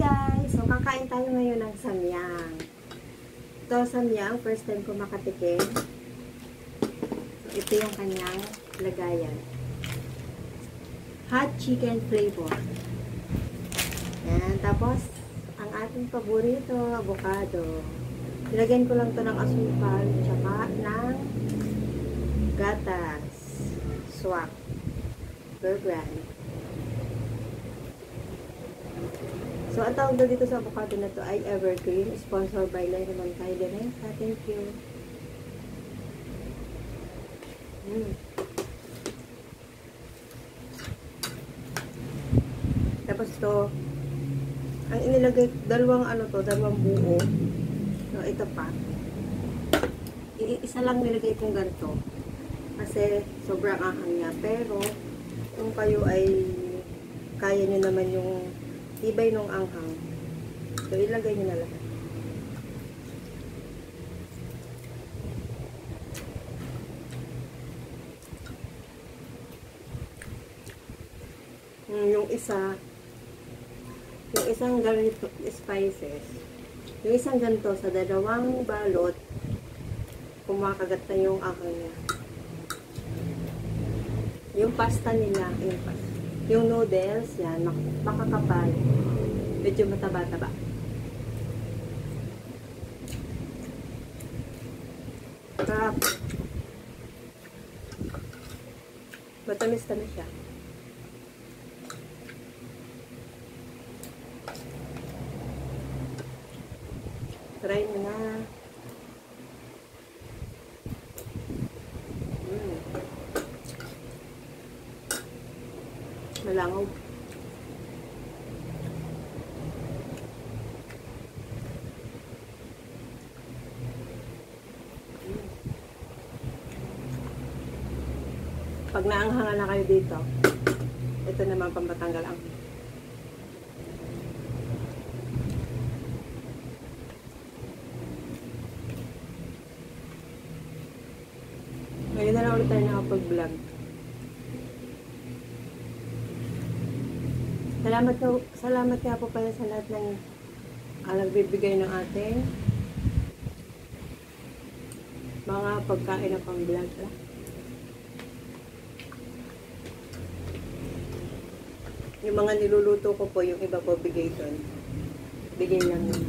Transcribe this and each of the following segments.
guys! So, kakain tayo ngayon ng samyang. Ito, samyang. First time ko makatikim. So, ito yung kanyang lagayan. Hot chicken flavor. Yan. Tapos, ang ating paborito, avocado. Nilagyan ko lang to ng asukal, tsaka ng gatas. Swak. Burbrand. So, ang tawag dito sa avocado na to ay Evergreen, sponsored by Lemon Kylie Rensa. Thank you. Tapos to, ang inilagay, dalawang buo. So, ito pa. Isa lang nilagay kong ganito. Kasi, sobrang ahang niya. Pero, kung kayo ay kaya nyo naman yung tibay nung anghang. So, ilagay nyo na lahat. Yung isang ganito spices, yung isang ganito sa dalawang balot, kumakagat na yung anghang niya. Yung pasta nila, yung noodles, yan, makakapal. Medyo mataba-taba. Sarap. Matamis-tamis siya. Try mo na. Malangaw. Pag naanghangan na kayo dito, ito naman pampatanggal ang ngayon na lang ulit tayo nakapag-vlog. Salamat nga po pala sa lahat ng nagbibigay ng ating mga pagkain na pang-vlog. Yung mga niluluto ko po, yung iba po bigay doon. Bigay lang yun.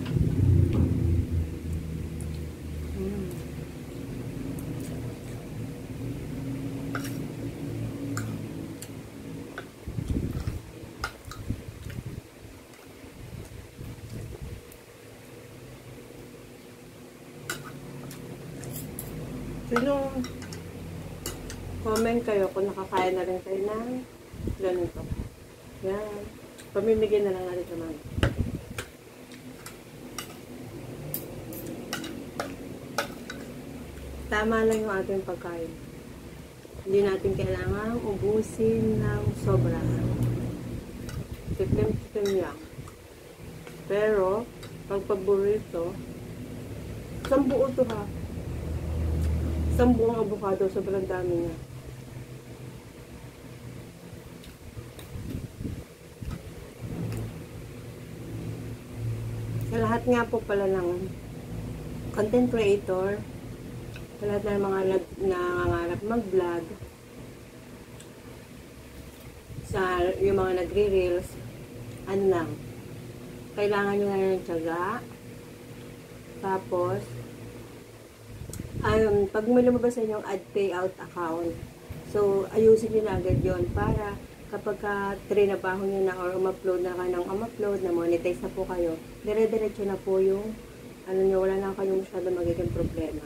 Sino comment kayo kung nakakain na rin kayo ng ganito. Yan. Pamimigay na lang natin sa mga. Tama lang yung ating pagkain. Hindi natin kailangan ubusin ng sobra. Tikim-tikim lang. Pero, pag paborito, isang buo to ha. Isang buong avocado, sobrang dami niya. Sa lahat nga po pala ng content creator, sa lahat ng mga nangangarap mag-vlog, sa yung mga nagre-reels, ano lang, kailangan nyo na ng tiyaga. Tapos, pag may lumabas sa inyong ad payout account, so ayusin nyo na agad yun para kapag trinabaho nyo na or umupload na ka ng umupload, na monetize na po kayo, dire-diretso na po yung nyo, wala na kayong masyado magiging problema.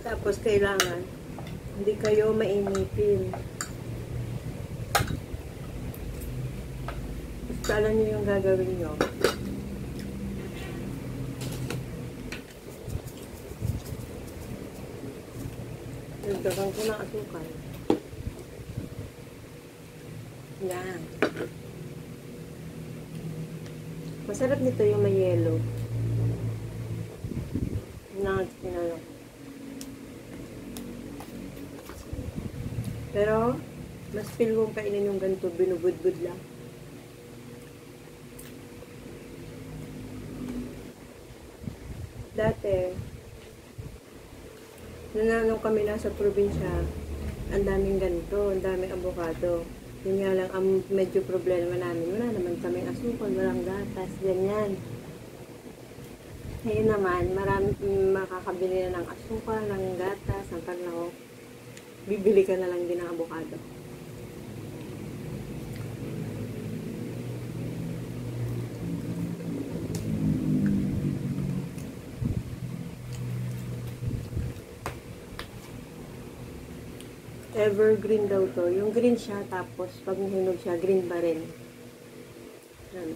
Tapos kailangan hindi kayo mainipin. Basta alam nyo yung gagawin nyo. Nagdagan ko ng asukal. Yan. Masarap nito yung may yellow. months tinanong. Pero, mas feel kong kainin yung ganito, binubudbud lang. Dati, nung kami nasa probinsya, ang daming ganito, ang daming avocado. Yun nga lang, ang medyo problema namin, wala naman kaming asukal, walang gatas, ganyan. Ngayon naman, marami makakabili na ng asukal, ng gatas, ng panlaw. Bibili ka na lang din ng avocado. Evergreen daw to. Yung green siya, tapos pag nahinog siya, green pa rin. Yan.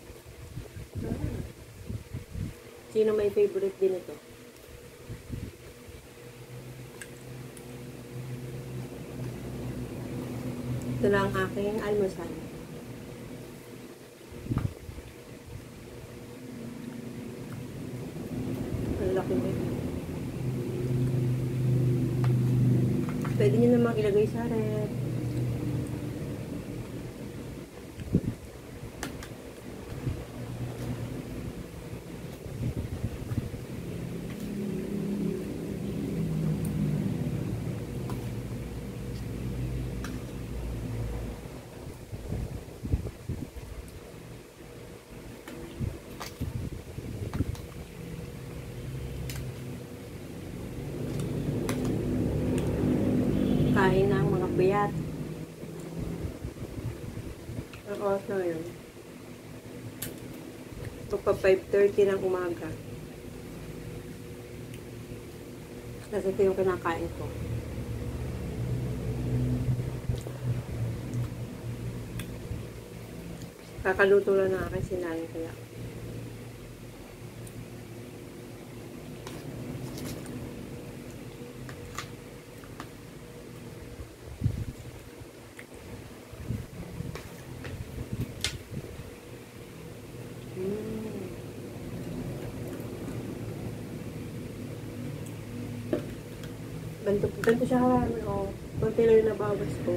Sino may favorite din ito? Ito na ang aking almusal. Ang laki nito. Pwede nyo namang ilagay sa ref. Kain ng mga puyat. Ang oras na yun. Ito pa 5:30 ng umaga. Kasi ito yung kinakain ko. Kakaluto lang na aking sinain kaya. Ganito siya karami, oh. Kunti lang yung nabawas ko.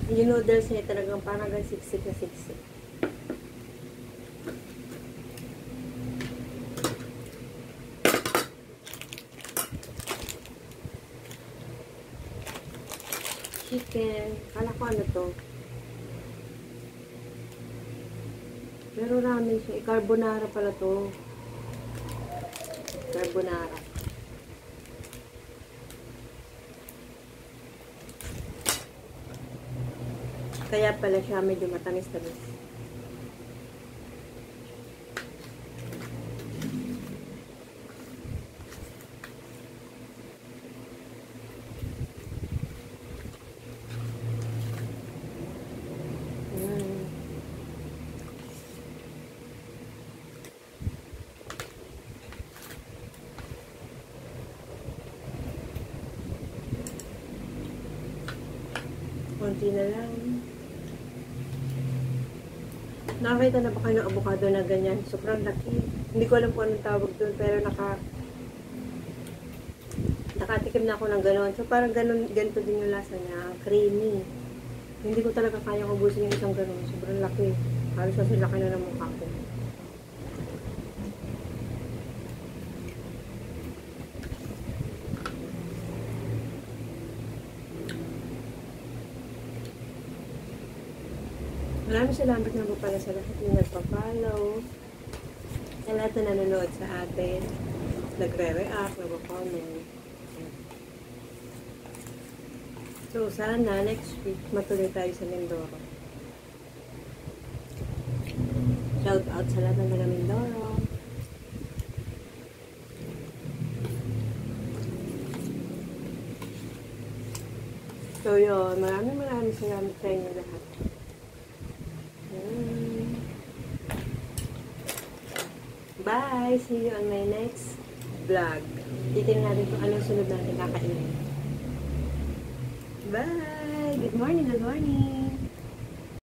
Yung noodles niya talagang parang siksik na siksik. Chicken. Kala ko ano to. Pero ramen siya. Carbonara pala to. Carbonara. Kaya pala siya medyo matamis-tamis. Konti na lang. Nakakita na ba kayo ng avocado na ganyan? Sobrang laki. Hindi ko alam kung anong tawag doon, pero nakatikim na ako ng gano'n. So parang ganito din yung lasa niya. Creamy. Hindi ko talaga kaya ubusin yung isang gano'n. Sobrang laki. Halos kasi laki na ng mukha ko. Maraming salamat na po pala sa lahat yung nagpa-follow, sa lahat na nanonood sa atin, nagre-react, nagpa-comment. So, sana next week matuloy tayo sa Mindoro. Shout out sa lahat ng taga Mindoro. So, yun. Maraming salamat sa inyo lahat. Bye! See you on my next vlog. Titignan natin kung anong sunod natin kakainin. Bye! Good morning, good morning!